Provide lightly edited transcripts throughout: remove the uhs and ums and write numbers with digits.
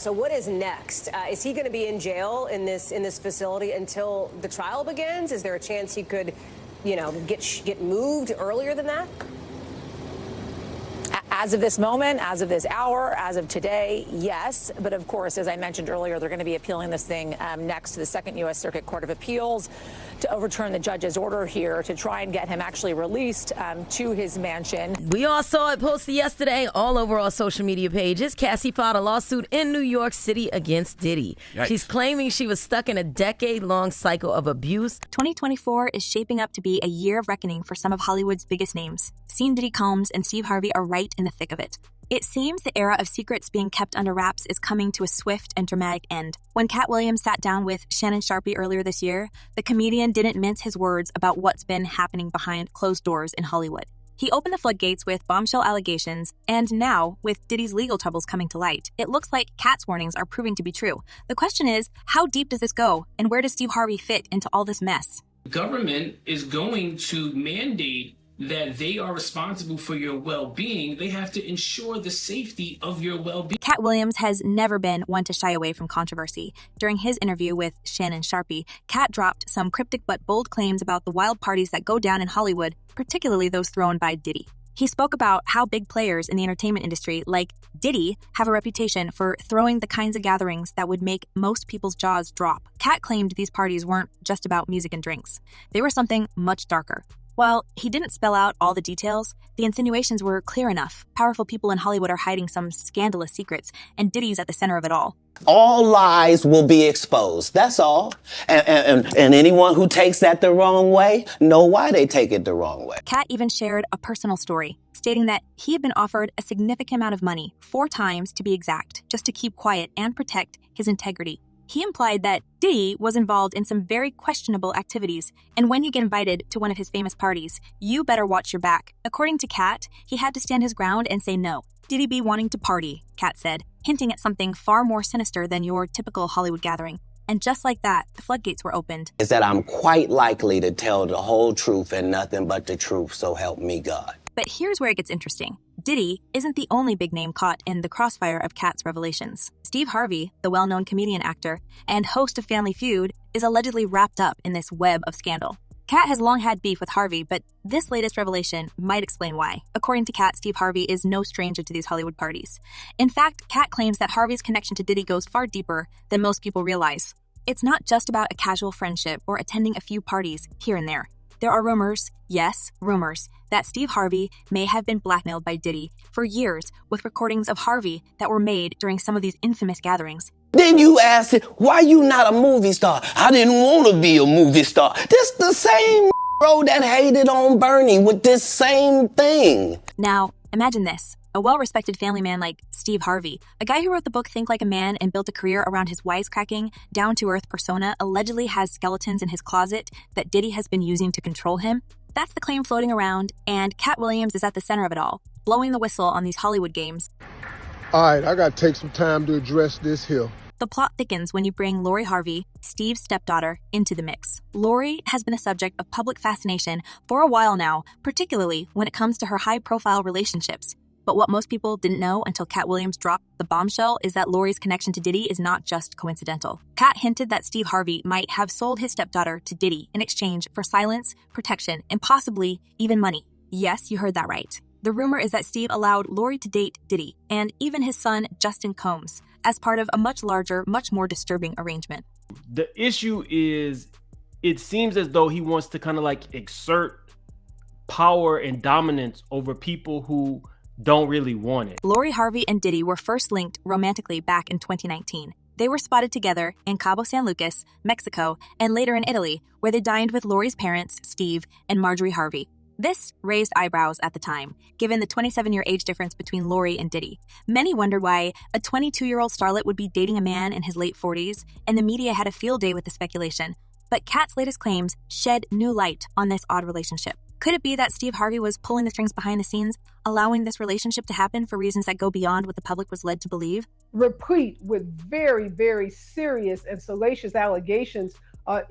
So what is next? Is he going to be in jail in this facility until the trial begins? Is there a chance he could, get moved earlier than that? As of this moment, as of this hour, as of today, yes. But of course, as I mentioned earlier, they're going to be appealing this thing next to the Second U.S. Circuit Court of Appeals to overturn the judge's order here to try and get him actually released to his mansion. We all saw it posted yesterday all over our social media pages. Cassie filed a lawsuit in New York City against Diddy. Yikes. She's claiming she was stuck in a decade-long cycle of abuse. 2024 is shaping up to be a year of reckoning for some of Hollywood's biggest names. Sean Diddy Combs and Steve Harvey are right in the thick of it. It seems the era of secrets being kept under wraps is coming to a swift and dramatic end. When Katt Williams sat down with Shannon Sharpe earlier this year, the comedian didn't mince his words about what's been happening behind closed doors in Hollywood. He opened the floodgates with bombshell allegations, and now, with Diddy's legal troubles coming to light, it looks like Katt's warnings are proving to be true. The question is, how deep does this go, and where does Steve Harvey fit into all this mess? Government is going to mandate that they are responsible for your well-being. They have to ensure the safety of your well-being. Katt Williams has never been one to shy away from controversy. During his interview with Shannon Sharpe, Katt dropped some cryptic but bold claims about the wild parties that go down in Hollywood, particularly those thrown by Diddy. He spoke about how big players in the entertainment industry, like Diddy, have a reputation for throwing the kinds of gatherings that would make most people's jaws drop. Katt claimed these parties weren't just about music and drinks. They were something much darker. While he didn't spell out all the details, the insinuations were clear enough. Powerful people in Hollywood are hiding some scandalous secrets, and Diddy's at the center of it all. All lies will be exposed. That's all. And anyone who takes that the wrong way, know why they take it the wrong way. Katt even shared a personal story, stating that he had been offered a significant amount of money, 4 times to be exact, just to keep quiet and protect his integrity. He implied that Diddy was involved in some very questionable activities, and when you get invited to one of his famous parties, you better watch your back. According to Katt, he had to stand his ground and say no. Diddy be wanting to party, Katt said, hinting at something far more sinister than your typical Hollywood gathering. And just like that, the floodgates were opened. Is that I'm quite likely to tell the whole truth and nothing but the truth, so help me God. But here's where it gets interesting. Diddy isn't the only big name caught in the crossfire of Katt's revelations. Steve Harvey, the well-known comedian actor and host of Family Feud, is allegedly wrapped up in this web of scandal. Katt has long had beef with Harvey, but this latest revelation might explain why. According to Katt, Steve Harvey is no stranger to these Hollywood parties. In fact, Katt claims that Harvey's connection to Diddy goes far deeper than most people realize. It's not just about a casual friendship or attending a few parties here and there. There are rumors, yes, rumors, that Steve Harvey may have been blackmailed by Diddy for years with recordings of Harvey that were made during some of these infamous gatherings. Then you ask it, why you not a movie star? I didn't want to be a movie star. This the same bro that hated on Bernie with this same thing. Now, imagine this. A well-respected family man like Steve Harvey, a guy who wrote the book Think Like a Man and built a career around his wisecracking, down-to-earth persona, allegedly has skeletons in his closet that Diddy has been using to control him. That's the claim floating around, and Katt Williams is at the center of it all, blowing the whistle on these Hollywood games. All right, I gotta take some time to address this here. The plot thickens when you bring Lori Harvey, Steve's stepdaughter, into the mix. Lori has been a subject of public fascination for a while now, particularly when it comes to her high-profile relationships. But what most people didn't know until Katt Williams dropped the bombshell is that Lori's connection to Diddy is not just coincidental. Katt hinted that Steve Harvey might have sold his stepdaughter to Diddy in exchange for silence, protection, and possibly even money. Yes, you heard that right. The rumor is that Steve allowed Lori to date Diddy, and even his son, Justin Combs, as part of a much larger, much more disturbing arrangement. The issue is, it seems as though he wants to kind of like exert power and dominance over people who don't really want it. Lori Harvey and Diddy were first linked romantically back in 2019. They were spotted together in Cabo San Lucas, Mexico, and later in Italy, where they dined with Lori's parents, Steve and Marjorie Harvey. This raised eyebrows at the time, given the 27-year age difference between Lori and Diddy. Many wondered why a 22-year-old starlet would be dating a man in his late 40s, and the media had a field day with the speculation. But Katt's latest claims shed new light on this odd relationship. Could it be that Steve Harvey was pulling the strings behind the scenes, allowing this relationship to happen for reasons that go beyond what the public was led to believe? Replete with very, very serious and salacious allegations,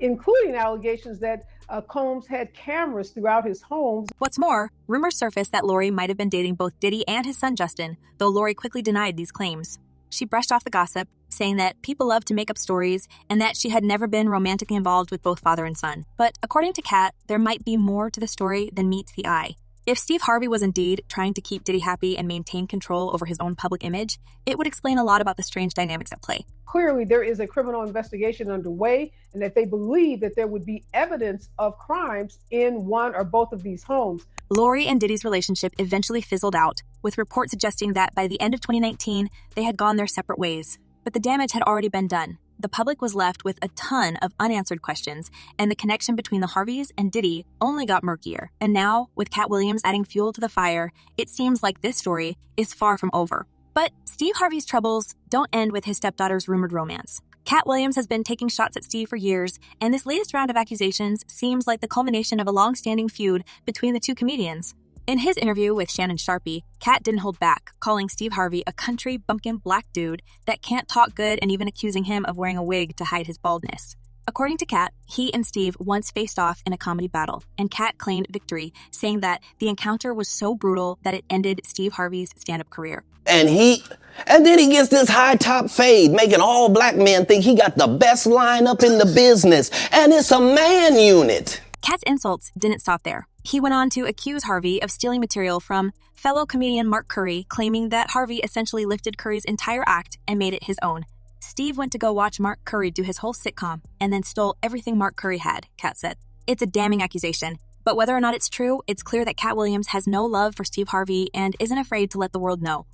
including allegations that Combs had cameras throughout his home. What's more, rumors surfaced that Lori might have been dating both Diddy and his son Justin, though Lori quickly denied these claims. She brushed off the gossip, saying that people love to make up stories and that she had never been romantically involved with both father and son. But according to Katt, there might be more to the story than meets the eye. If Steve Harvey was indeed trying to keep Diddy happy and maintain control over his own public image, it would explain a lot about the strange dynamics at play. Clearly, there is a criminal investigation underway, and that they believe that there would be evidence of crimes in one or both of these homes. Lori and Diddy's relationship eventually fizzled out, with reports suggesting that by the end of 2019, they had gone their separate ways. But the damage had already been done. The public was left with a ton of unanswered questions, and the connection between the Harveys and Diddy only got murkier. And now, with Katt Williams adding fuel to the fire, it seems like this story is far from over. But Steve Harvey's troubles don't end with his stepdaughter's rumored romance. Katt Williams has been taking shots at Steve for years, and this latest round of accusations seems like the culmination of a long-standing feud between the two comedians. In his interview with Shannon Sharpe, Katt didn't hold back, calling Steve Harvey a country bumpkin black dude that can't talk good and even accusing him of wearing a wig to hide his baldness. According to Katt, he and Steve once faced off in a comedy battle, and Katt claimed victory, saying that the encounter was so brutal that it ended Steve Harvey's stand-up career. And then he gets this high top fade, making all black men think he got the best lineup in the business. And it's a man unit. Katt's insults didn't stop there. He went on to accuse Harvey of stealing material from fellow comedian Mark Curry, claiming that Harvey essentially lifted Curry's entire act and made it his own. Steve went to go watch Mark Curry do his whole sitcom and then stole everything Mark Curry had, Katt said. It's a damning accusation. But whether or not it's true, it's clear that Katt Williams has no love for Steve Harvey and isn't afraid to let the world know.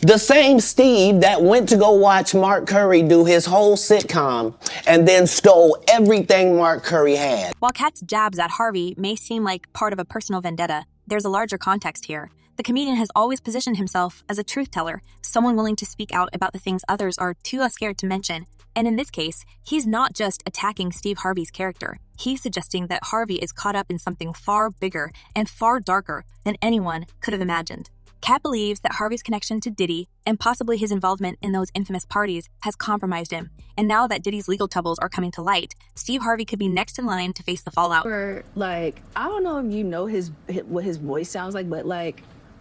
The same Steve that went to go watch Mark Curry do his whole sitcom and then stole everything Mark Curry had. While Katt's jabs at Harvey may seem like part of a personal vendetta, there's a larger context here. The comedian has always positioned himself as a truth teller, someone willing to speak out about the things others are too scared to mention. And in this case, he's not just attacking Steve Harvey's character. He's suggesting that Harvey is caught up in something far bigger and far darker than anyone could have imagined. Katt believes that Harvey's connection to Diddy and possibly his involvement in those infamous parties has compromised him. And now that Diddy's legal troubles are coming to light, Steve Harvey could be next in line to face the fallout. I don't know if you know what his voice sounds like, but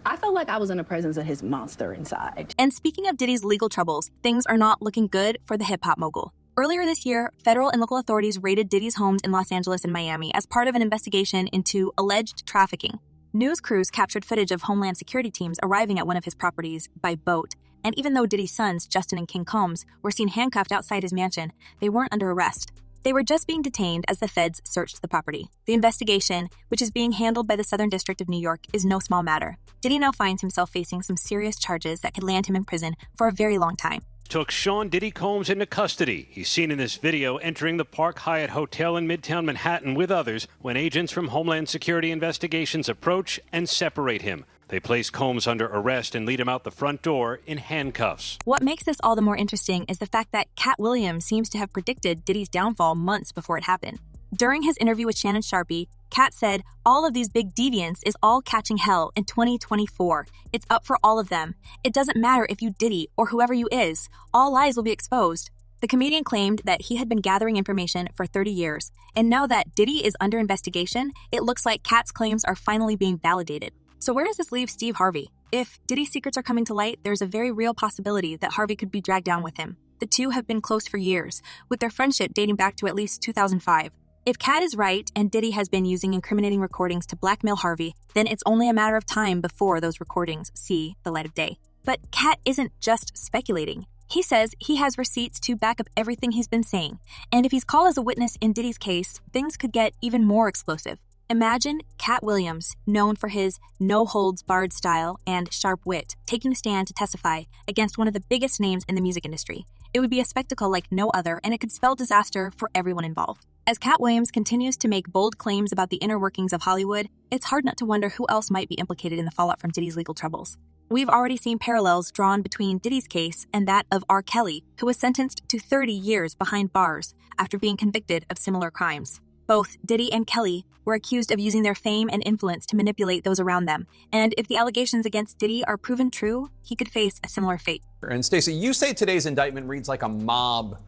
I felt like I was in the presence of his monster inside. And speaking of Diddy's legal troubles, things are not looking good for the hip-hop mogul. Earlier this year, federal and local authorities raided Diddy's homes in Los Angeles and Miami as part of an investigation into alleged trafficking. News crews captured footage of Homeland Security teams arriving at one of his properties by boat. And even though Diddy's sons, Justin and King Combs, were seen handcuffed outside his mansion, they weren't under arrest. They were just being detained as the feds searched the property. The investigation, which is being handled by the Southern District of New York, is no small matter. Diddy now finds himself facing some serious charges that could land him in prison for a very long time. Took Sean Diddy Combs into custody. He's seen in this video entering the Park Hyatt Hotel in Midtown Manhattan with others when agents from Homeland Security Investigations approach and separate him. They place Combs under arrest and lead him out the front door in handcuffs. What makes this all the more interesting is the fact that Katt Williams seems to have predicted Diddy's downfall months before it happened. During his interview with Shannon Sharpe, Katt said all of these big deviants is all catching hell in 2024. It's up for all of them. It doesn't matter if you Diddy or whoever you is. All lies will be exposed. The comedian claimed that he had been gathering information for 30 years. And now that Diddy is under investigation, it looks like Katt's claims are finally being validated. So where does this leave Steve Harvey? If Diddy's secrets are coming to light, there's a very real possibility that Harvey could be dragged down with him. The two have been close for years, with their friendship dating back to at least 2005. If Katt is right and Diddy has been using incriminating recordings to blackmail Harvey, then it's only a matter of time before those recordings see the light of day. But Katt isn't just speculating. He says he has receipts to back up everything he's been saying. And if he's called as a witness in Diddy's case, things could get even more explosive. Imagine Katt Williams, known for his no-holds-barred style and sharp wit, taking the stand to testify against one of the biggest names in the music industry. It would be a spectacle like no other, and it could spell disaster for everyone involved. As Katt Williams continues to make bold claims about the inner workings of Hollywood, it's hard not to wonder who else might be implicated in the fallout from Diddy's legal troubles. We've already seen parallels drawn between Diddy's case and that of R. Kelly, who was sentenced to 30 years behind bars after being convicted of similar crimes. Both Diddy and Kelly were accused of using their fame and influence to manipulate those around them. And if the allegations against Diddy are proven true, he could face a similar fate. And Stacey, you say today's indictment reads like a mob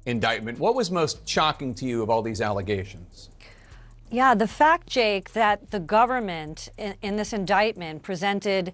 indictment. What was most shocking to you of all these allegations? Yeah, the fact, Jake, that the government in this indictment presented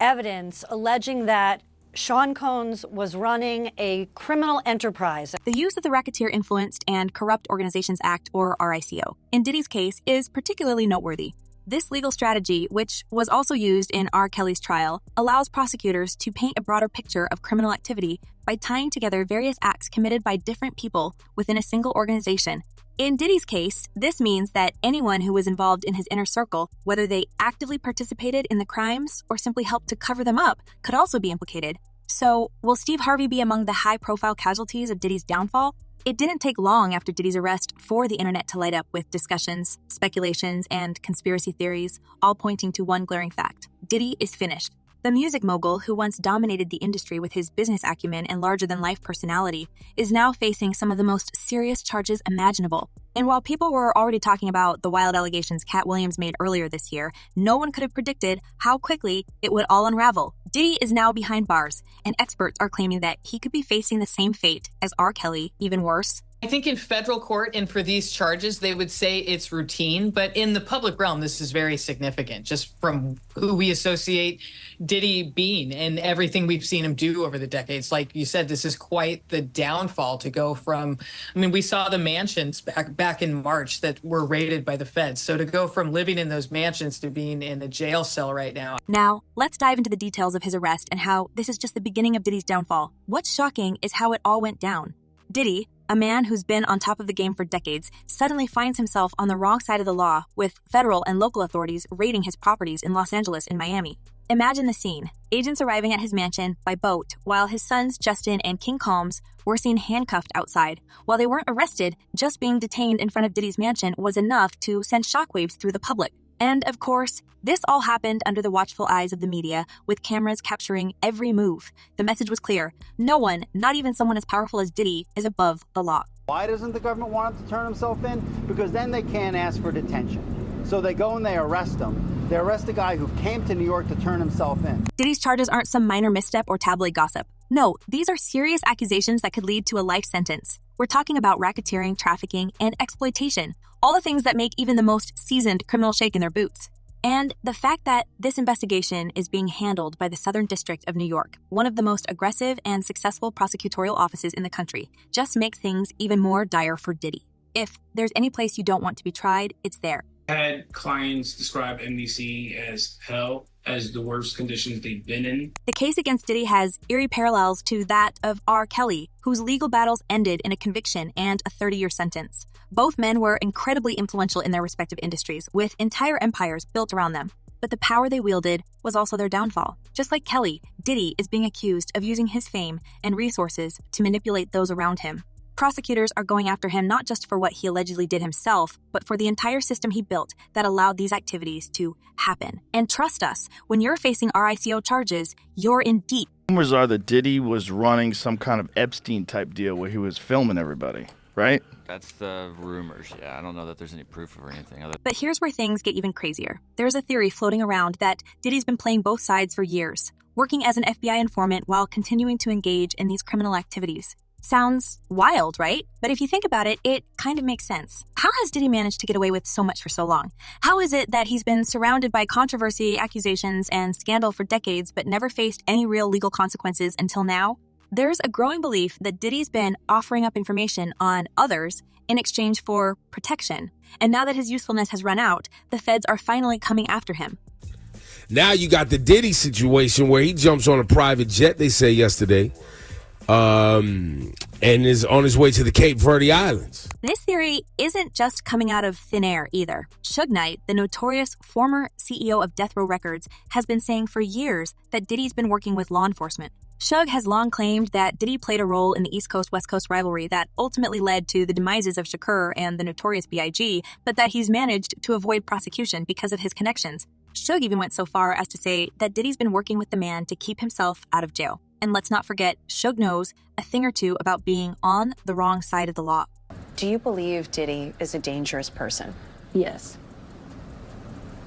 evidence alleging that Sean Combs was running a criminal enterprise. The use of the Racketeer Influenced and Corrupt Organizations Act, or RICO, in Diddy's case is particularly noteworthy. This legal strategy, which was also used in R. Kelly's trial, allows prosecutors to paint a broader picture of criminal activity by tying together various acts committed by different people within a single organization. In Diddy's case, this means that anyone who was involved in his inner circle, whether they actively participated in the crimes or simply helped to cover them up, could also be implicated. So, will Steve Harvey be among the high-profile casualties of Diddy's downfall? It didn't take long after Diddy's arrest for the internet to light up with discussions, speculations, and conspiracy theories, all pointing to one glaring fact. Diddy is finished. The music mogul, who once dominated the industry with his business acumen and larger-than-life personality, is now facing some of the most serious charges imaginable. And while people were already talking about the wild allegations Katt Williams made earlier this year, no one could have predicted how quickly it would all unravel. Diddy is now behind bars, and experts are claiming that he could be facing the same fate as R. Kelly, even worse. I think in federal court and for these charges, they would say it's routine, but in the public realm, this is very significant, just from who we associate Diddy being and everything we've seen him do over the decades. Like you said, this is quite the downfall to go from, I mean, we saw the mansions back in March that were raided by the feds. So to go from living in those mansions to being in a jail cell right now. Now, let's dive into the details of his arrest and how this is just the beginning of Diddy's downfall. What's shocking is how it all went down. Diddy, a man who's been on top of the game for decades, suddenly finds himself on the wrong side of the law, with federal and local authorities raiding his properties in Los Angeles and Miami. Imagine the scene. Agents arriving at his mansion by boat, while his sons Justin and King Combs were seen handcuffed outside. While they weren't arrested, just being detained in front of Diddy's mansion was enough to send shockwaves through the public. And, of course, this all happened under the watchful eyes of the media, with cameras capturing every move. The message was clear. No one, not even someone as powerful as Diddy, is above the law. Why doesn't the government want him to turn himself in? Because then they can't ask for detention. So they go and they arrest him. They arrest a guy who came to New York to turn himself in. Diddy's charges aren't some minor misstep or tabloid gossip. No, these are serious accusations that could lead to a life sentence. We're talking about racketeering, trafficking, and exploitation. All the things that make even the most seasoned criminal shake in their boots. And the fact that this investigation is being handled by the Southern District of New York, one of the most aggressive and successful prosecutorial offices in the country, just makes things even more dire for Diddy. If there's any place you don't want to be tried, it's there. I had clients describe NBC as hell, as the worst conditions they've been in. The case against Diddy has eerie parallels to that of R. Kelly, whose legal battles ended in a conviction and a 30-year sentence. Both men were incredibly influential in their respective industries, with entire empires built around them. But the power they wielded was also their downfall. Just like Kelly, Diddy is being accused of using his fame and resources to manipulate those around him. Prosecutors are going after him not just for what he allegedly did himself, but for the entire system he built that allowed these activities to happen. And trust us, when you're facing RICO charges, you're in deep. Rumors are that Diddy was running some kind of Epstein-type deal where he was filming everybody, right? That's the rumors, yeah. I don't know that there's any proof or anything other. But here's where things get even crazier. There's a theory floating around that Diddy's been playing both sides for years, working as an FBI informant while continuing to engage in these criminal activities. Sounds wild, right? But if you think about it, it kind of makes sense. How has Diddy managed to get away with so much for so long? How is it that he's been surrounded by controversy, accusations, and scandal for decades, but never faced any real legal consequences until now? There's a growing belief that Diddy's been offering up information on others in exchange for protection. And now that his usefulness has run out, the feds are finally coming after him. Now you got the Diddy situation where he jumps on a private jet, they say yesterday, and is on his way to the Cape Verde Islands. This theory isn't just coming out of thin air either. Suge Knight, the notorious former CEO of Death Row Records, has been saying for years that Diddy's been working with law enforcement. Suge has long claimed that Diddy played a role in the East Coast-West Coast rivalry that ultimately led to the demises of Shakur and the notorious B.I.G., but that he's managed to avoid prosecution because of his connections. Suge even went so far as to say that Diddy's been working with the man to keep himself out of jail. And let's not forget, Suge knows a thing or two about being on the wrong side of the law. Do you believe Diddy is a dangerous person? Yes.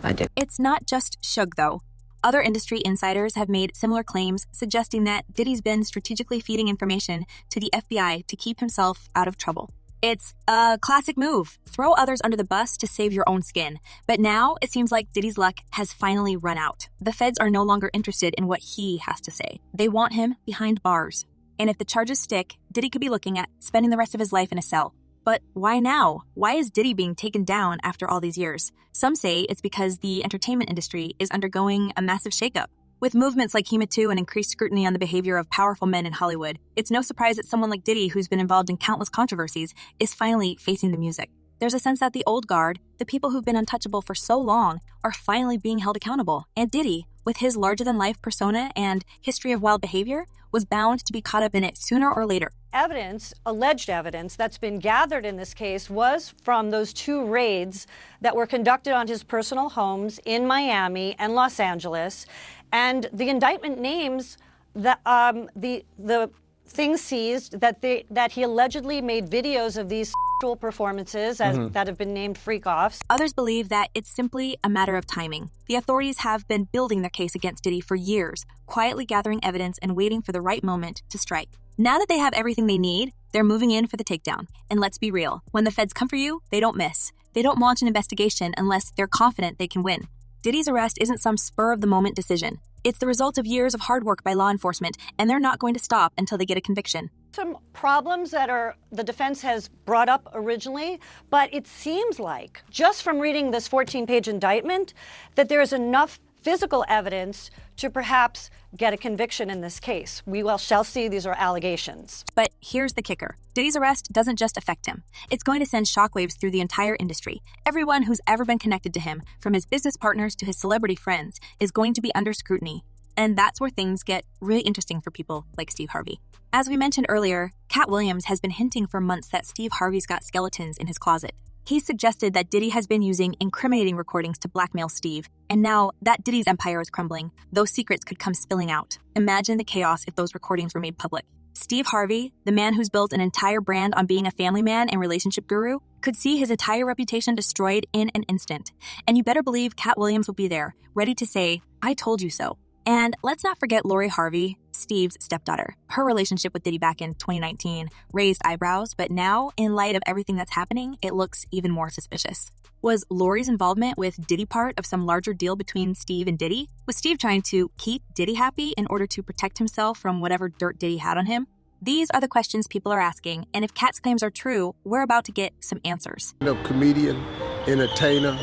I do. It's not just Suge, though. Other industry insiders have made similar claims, suggesting that Diddy's been strategically feeding information to the FBI to keep himself out of trouble. It's a classic move. Throw others under the bus to save your own skin. But now it seems like Diddy's luck has finally run out. The feds are no longer interested in what he has to say. They want him behind bars. And if the charges stick, Diddy could be looking at spending the rest of his life in a cell. But why now? Why is Diddy being taken down after all these years? Some say it's because the entertainment industry is undergoing a massive shakeup. With movements like HUMILIATES and increased scrutiny on the behavior of powerful men in Hollywood, it's no surprise that someone like Diddy, who's been involved in countless controversies, is finally facing the music. There's a sense that the old guard, the people who've been untouchable for so long, are finally being held accountable. And Diddy, with his larger-than-life persona and history of wild behavior, was bound to be caught up in it sooner or later. Evidence, alleged evidence, that's been gathered in this case was from those 2 raids that were conducted on his personal homes in Miami and Los Angeles. And the indictment names the things seized that he allegedly made videos of these sexual performances that have been named freak-offs. Others believe that it's simply a matter of timing. The authorities have been building their case against Diddy for years, quietly gathering evidence and waiting for the right moment to strike. Now that they have everything they need, they're moving in for the takedown. And let's be real, when the feds come for you, they don't miss. They don't launch an investigation unless they're confident they can win. Diddy's arrest isn't some spur-of-the-moment decision. It's the result of years of hard work by law enforcement, and they're not going to stop until they get a conviction. Some problems that the defense has brought up originally, but it seems like, just from reading this 14-page indictment, that there is enough physical evidence to perhaps get a conviction in this case. We shall see. These are allegations. But here's the kicker. Diddy's arrest doesn't just affect him. It's going to send shockwaves through the entire industry. Everyone who's ever been connected to him, from his business partners to his celebrity friends, is going to be under scrutiny. And that's where things get really interesting for people like Steve Harvey. As we mentioned earlier, Katt Williams has been hinting for months that Steve Harvey's got skeletons in his closet. He suggested that Diddy has been using incriminating recordings to blackmail Steve, and now that Diddy's empire is crumbling, those secrets could come spilling out. Imagine the chaos if those recordings were made public. Steve Harvey, the man who's built an entire brand on being a family man and relationship guru, could see his entire reputation destroyed in an instant. And you better believe Katt Williams will be there, ready to say, "I told you so." And let's not forget Lori Harvey, Steve's stepdaughter. Her relationship with Diddy back in 2019 raised eyebrows, but now, in light of everything that's happening, it looks even more suspicious. Was Lori's involvement with Diddy part of some larger deal between Steve and Diddy? Was Steve trying to keep Diddy happy in order to protect himself from whatever dirt Diddy had on him? These are the questions people are asking, and if Katt's claims are true, we're about to get some answers. Comedian, entertainer,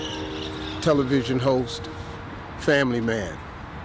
television host, family man.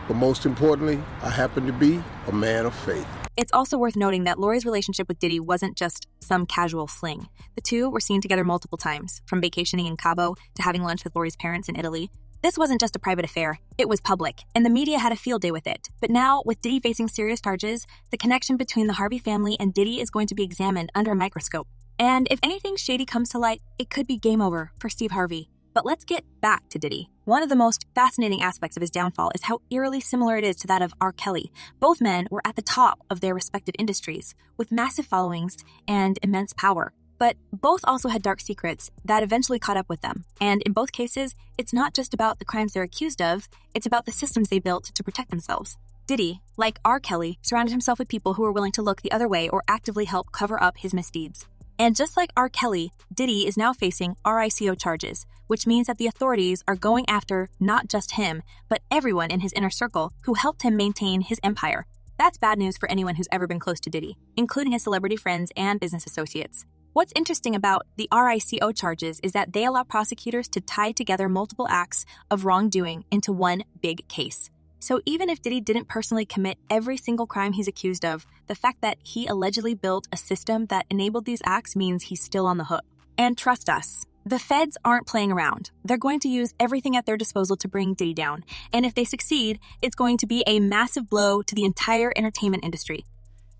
But most importantly, I happen to be a man of faith. It's also worth noting that Lori's relationship with Diddy wasn't just some casual fling. The two were seen together multiple times, from vacationing in Cabo to having lunch with Lori's parents in Italy. This wasn't just a private affair, it was public, and the media had a field day with it. But now, with Diddy facing serious charges, the connection between the Harvey family and Diddy is going to be examined under a microscope. And if anything shady comes to light, it could be game over for Steve Harvey. But let's get back to Diddy. One of the most fascinating aspects of his downfall is how eerily similar it is to that of R. Kelly. Both men were at the top of their respective industries, with massive followings and immense power. But both also had dark secrets that eventually caught up with them. And in both cases, it's not just about the crimes they're accused of, it's about the systems they built to protect themselves. Diddy, like R. Kelly, surrounded himself with people who were willing to look the other way or actively help cover up his misdeeds. And just like R. Kelly, Diddy is now facing RICO charges, which means that the authorities are going after not just him, but everyone in his inner circle who helped him maintain his empire. That's bad news for anyone who's ever been close to Diddy, including his celebrity friends and business associates. What's interesting about the RICO charges is that they allow prosecutors to tie together multiple acts of wrongdoing into one big case. So even if Diddy didn't personally commit every single crime he's accused of, the fact that he allegedly built a system that enabled these acts means he's still on the hook. And trust us, the feds aren't playing around. They're going to use everything at their disposal to bring Diddy down. And if they succeed, it's going to be a massive blow to the entire entertainment industry.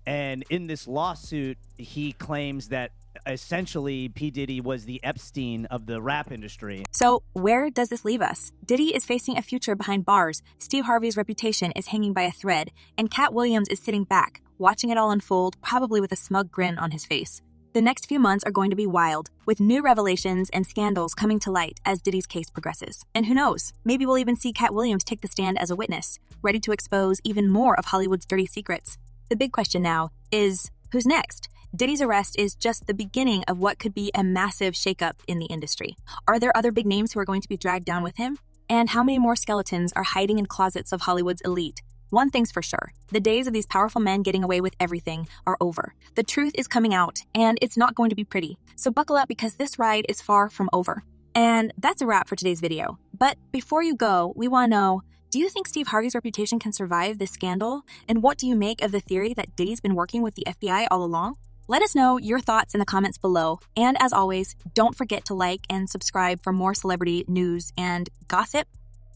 And in this lawsuit, he claims that essentially P. Diddy was the Epstein of the rap industry. So where does this leave us? Diddy is facing a future behind bars, Steve Harvey's reputation is hanging by a thread, and Katt Williams is sitting back, watching it all unfold, probably with a smug grin on his face. The next few months are going to be wild, with new revelations and scandals coming to light as Diddy's case progresses. And who knows, maybe we'll even see Katt Williams take the stand as a witness, ready to expose even more of Hollywood's dirty secrets. The big question now is, Who's next? Diddy's arrest is just the beginning of what could be a massive shakeup in the industry. Are there other big names who are going to be dragged down with him? And how many more skeletons are hiding in closets of Hollywood's elite? One thing's for sure, the days of these powerful men getting away with everything are over. The truth is coming out, and it's not going to be pretty. So buckle up because this ride is far from over. And that's a wrap for today's video. But before you go, we want to know, do you think Steve Harvey's reputation can survive this scandal? And what do you make of the theory that Diddy's been working with the FBI all along? Let us know your thoughts in the comments below. And as always, don't forget to like and subscribe for more celebrity news and gossip.